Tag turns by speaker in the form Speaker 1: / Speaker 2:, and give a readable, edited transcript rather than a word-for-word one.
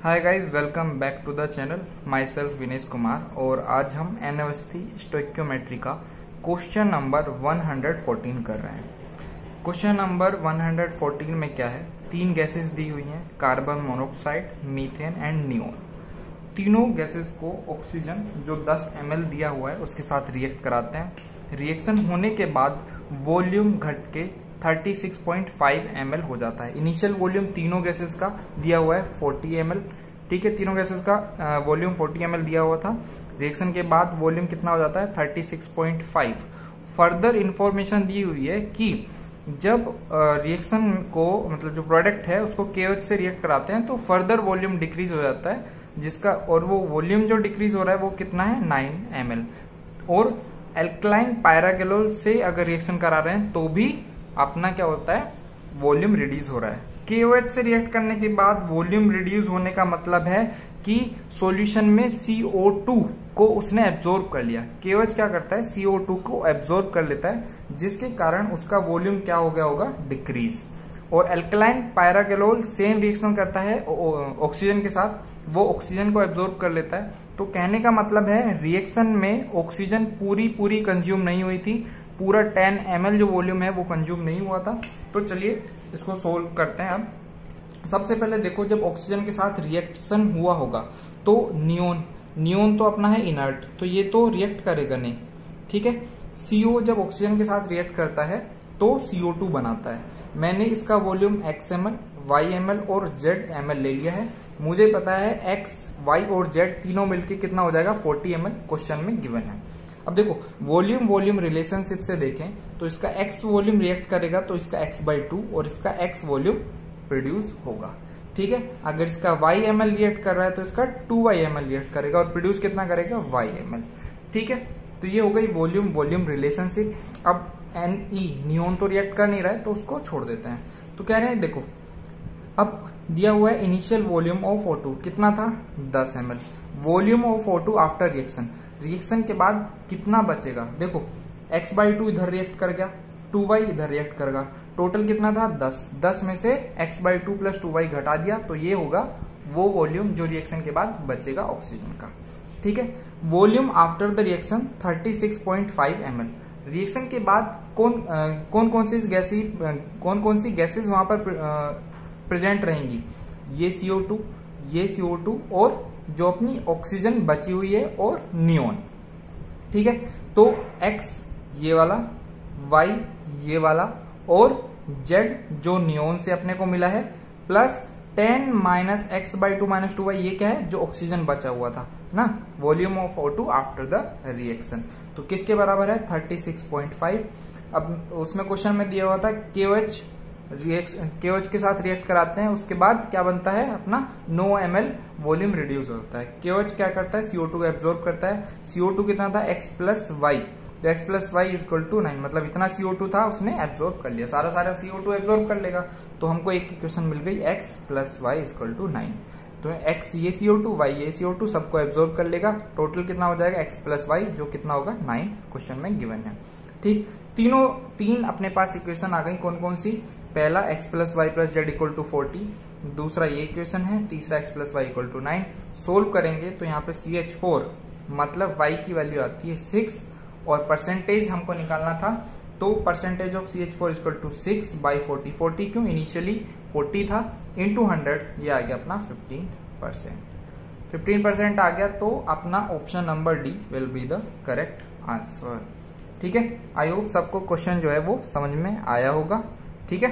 Speaker 1: Hi guys, welcome back to the channel. My self Vinesh Kumar और आज हम एनएसटी स्टोइकियोमेट्री का क्वेश्चन नंबर 114 कर रहे हैं। क्वेश्चन नंबर 114 में क्या है, तीन गैसेस दी हुई हैं, carbon monoxide, methane and neon. तीनों गैसेस को ऑक्सीजन जो 10 ml दिया हुआ है उसके साथ रिएक्ट कराते हैं। रिएक्शन होने के बाद वॉल्यूम घट के 36.5 ml हो जाता है। इनिशियल वॉल्यूम तीनों गैसेस का दिया हुआ है 40 ml। ठीक है, तीनों गैसेस का वॉल्यूम 40 ml दिया हुआ था। रिएक्शन के बाद वॉल्यूम कितना हो जाता है 36.5। फर्दर इंफॉर्मेशन दी हुई है कि जब रिएक्शन को मतलब जो प्रोडक्ट है उसको KOH से रिएक्ट कराते हैं तो फर्दर वॉल्यूम डिक्रीज हो जाता है, जिसका और वो वॉल्यूम जो डिक्रीज हो रहा है वो कितना है 9 ml। और एल्कलाइन पायरागेलोल से अगर रिएक्शन करा रहे हैं तो भी अपना क्या होता है, वॉल्यूम रिड्यूस हो रहा है। KOH से रिएक्ट करने के बाद वॉल्यूम रिड्यूस होने का मतलब है कि सॉल्यूशन में CO2 को उसने एब्जॉर्ब कर लिया। KOH क्या करता है, CO2 को एब्जॉर्ब कर लेता है, जिसके कारण उसका वॉल्यूम क्या हो गया होगा, डिक्रीज। और एल्कलाइन पायरागेलोल सेम रिएक्शन करता है ऑक्सीजन के साथ, वो ऑक्सीजन को एब्जॉर्ब कर लेता है। तो कहने का मतलब है रिएक्शन में ऑक्सीजन पूरी कंज्यूम नहीं हुई थी, पूरा 10 ml जो वॉल्यूम है वो कंज्यूम नहीं हुआ था। तो चलिए इसको सोल्व करते हैं। अब सबसे पहले देखो, जब ऑक्सीजन के साथ रिएक्शन हुआ होगा तो नियोन तो अपना है इनर्ट, तो ये तो रिएक्ट करेगा नहीं। ठीक है, CO जब ऑक्सीजन के साथ रिएक्ट करता है तो CO2 बनाता है। मैंने इसका volume x ml, y ml और z ml ले लिया है। मुझे पता है x, y और z तीनों मिलके कितना हो जाएगा 40 ml, क्वेश्चन में गिवन है। अब देखो वॉल्यूम रिलेशनशिप से देखें तो इसका x वॉल्यूम रिएक्ट करेगा तो इसका x/2 और इसका x वॉल्यूम प्रोड्यूस होगा। ठीक है, अगर इसका y ml रिएक्ट कर रहा है तो इसका 2y ml रिएक्ट करेगा और प्रोड्यूस कितना करेगा y ml। ठीक है, तो ये हो गई वॉल्यूम रिलेशनशिप। अब नियोन तो रिएक्ट कर नहीं रहा है तो उसको छोड़ देते हैं। तो कह रहे हैं देखो, अब दिया हुआ है इनिशियल वॉल्यूम ऑफ O2 कितना था 10 ml। Volume of O2 after reaction के बाद कितना बचेगा, देखो x/2 इधर रिएक्ट कर गया, 2y इधर रिएक्ट करेगा, टोटल कितना था 10 में से x/2 प्लस 2y घटा दिया तो ये होगा वो वॉल्यूम जो रिएक्शन के बाद बचेगा ऑक्सीजन का। ठीक है, volume after the reaction 36.5 ml। Reaction के बाद कौन कौन सी गैसेस वहां पर प्रेजेंट रहेंगी, ये CO2 और जो अपनी ऑक्सीजन बची हुई है और नियोन। ठीक है, तो x ये वाला, y ये वाला और z जो नियोन से अपने को मिला है, plus 10 minus x/2 minus 2y ये क्या है, जो ऑक्सीजन बचा हुआ था ना, volume of O2 after the reaction. तो किसके बराबर है 36.5। अब उसमें क्वेश्चन में दिया हुआ था KOH के साथ रिएक्ट कराते हैं, उसके बाद क्या बनता है अपना 9 ml वॉल्यूम रिड्यूस होता है। KOH क्या करता है, CO2 को एब्जॉर्ब करता है। CO2 कितना था x+y, तो x+y इक्वल टू 9, मतलब इतना CO2 था उसने एब्जॉर्ब कर लिया, सारा CO2 एब्जॉर्ब कर लेगा। तो हमको एक इक्वेशन मिल गई x+y इक्वल टू 9। तो x ये CO2, y ये CO2 सबको एब्जॉर्ब कर लेगा, टोटल कितना हो जाएगा x+y जो कितना होगा 9, क्वेश्चन में गिवन है। ठीक, तीन अपने पास इक्वेशन आ गई, कौन सी, पहला x+y plus z equal to 40, दूसरा ये इक्वेशन है, तीसरा x+y इक्वल टू 9। सोल्व करेंगे तो यहाँ पे CH4 मतलब y की वैल्यू आती है 6 और परसेंटेज हमको निकालना था, तो percentage of CH4 equal to 6/40। 40 क्यों, इनिशियली 40 था, इंटू 100 ये आ गया अपना 15%। 15% आ गया तो अपना option number D will be the correct answer. ठीक है, आई होप सबको क्वेश्चन जो है वो समझ में आया होगा। ठीक है।